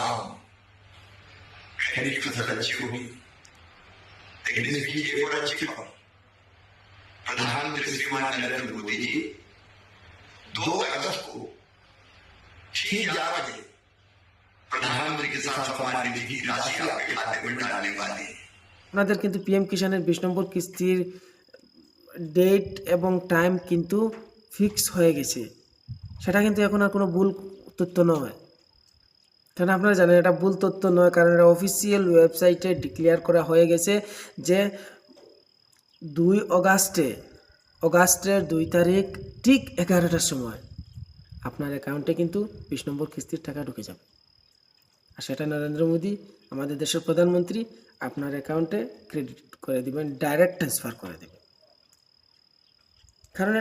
नाम खनिज अच्छी होगी, लेकिन इसकी एक और अच्छी खबर, प्रधानमंत्री श्रीमान नरेंद्र मोदी जी 2 अगस्त को ठीक 11 बजे प्रधानमंत्री किसान सम्मान निधि की राशि आपके खाते में डालने वाले हैं। আপনাদের কিন্তু পিএম কিষানের 20 নম্বর কিস্তির ডেট এবং টাইম কিন্তু ফিক্স হয়ে গেছে। সেটা কিন্তু এখন আর কোনো ভুল তথ্য নয়, কারণ আপনারা জানেন এটা ভুল তথ্য নয়, কারণ এটা অফিসিয়াল ওয়েবসাইটে ডিক্লেয়ার করা হয়ে গেছে যে 2 অগাস্টের 2 তারিখ ঠিক 11টার সময় আপনার অ্যাকাউন্টে কিন্তু 20 নম্বর কিস্তির টাকা ঢুকে যাবে। আর সেটা নরেন্দ্র মোদী আমাদের দেশের প্রধানমন্ত্রী আপনার অ্যাকাউন্টে ক্রেডিট করে দিবেন, ডাইরেক্ট ট্রান্সফার করে দেবেন। কারণ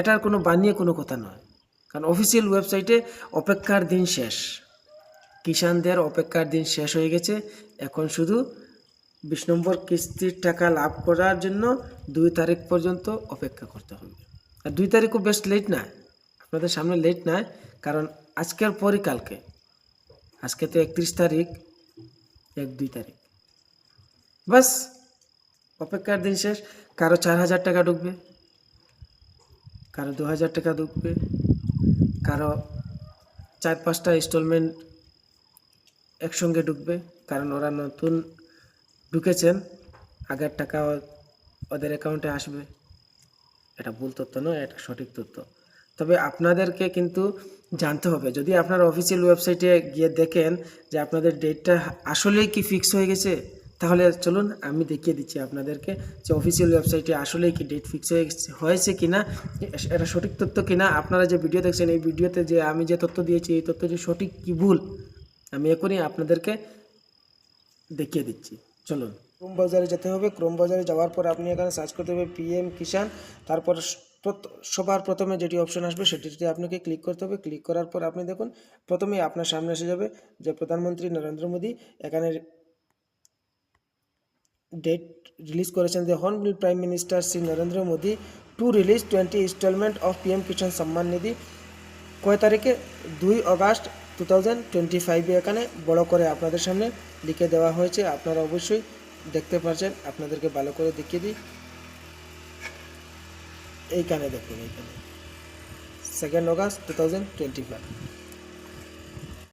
এটার কোনো বানিয়ে কোনো কথা নয়, কারণ অফিসিয়াল ওয়েবসাইটে অপেক্ষার দিন শেষ, কিষানদের অপেক্ষার দিন শেষ হয়ে গেছে। এখন শুধু 20 নম্বর কিস্তির টাকা লাভ করার জন্য 2 তারিখ পর্যন্ত অপেক্ষা করতে হবে। আর 2 তারিখও বেশ লেট না, আপনাদের সামনে লেট না, কারণ আজকের পরই কালকে, আজকে তো 31 তারিখ, 1-2 তারিখ বাস অপেক্ষার দিন শেষ। কারো 4000 টাকা ঢুকবে, কারো 2000 টাকা ঢুকবে, কারো 4-5টা ইনস্টলমেন্ট একসঙ্গে ঢুকবে, কারণ ওরা নতুন ঢুকেছেন, আগের টাকা ওদের অ্যাকাউন্টে আসবে। এটা ভুল তথ্য নয়, এটা সঠিক তথ্য। তবে আপনাদেরকে কিন্তু জানতে হবে, যদি আপনারা অফিসিয়াল ওয়েবসাইটে গিয়ে দেখেন যে আপনাদের ডেটটা আসলেই কি ফিক্স হয়ে গেছে, তাহলে চলুন আমি দেখিয়ে দিচ্ছি আপনাদেরকে যে অফিসিয়াল ওয়েবসাইটে আসলেই কি ডেট ফিক্স হয়েছে কিনা, এটা সঠিক তথ্য কিনা। আপনারা যে ভিডিও দেখছেন, এই ভিডিওতে যে আমি যে তথ্য দিয়েছি, এই তথ্যটি সঠিক কি ভুল আমি এখনই আপনাদেরকে দেখিয়ে দিচ্ছি। চলুন, ক্রোম বাজারে যেতে হবে। ক্রোম বাজারে যাওয়ার পর আপনি এখানে সার্চ করতে হবে পিএম কিষান, তারপর সবার প্রথমে যেটি অপশন আসবে সেটিতে আপনাকে ক্লিক করতে হবে। ক্লিক করার পর আপনি দেখুন প্রথমেই আপনার সামনে এসে যাবে যে প্রধানমন্ত্রী নরেন্দ্র মোদী এখানে ডেট রিলিজ করেছেন, যে honourable prime minister Shri Narendra Modi to release 20 instalment of PM Kisan Samman Nidhi. কয় তারিখে? 2 অগাস্ট 2025 এখানে বড় করে আপনাদের সামনে লিখে দেওয়া হয়েছে, আপনারা অবশ্যই দেখতে পাচ্ছেন। আপনাদেরকে ভালো করে দেখিয়ে দিই, এইখানে দেখুন, এইখানে 2 অগাস্ট 2025।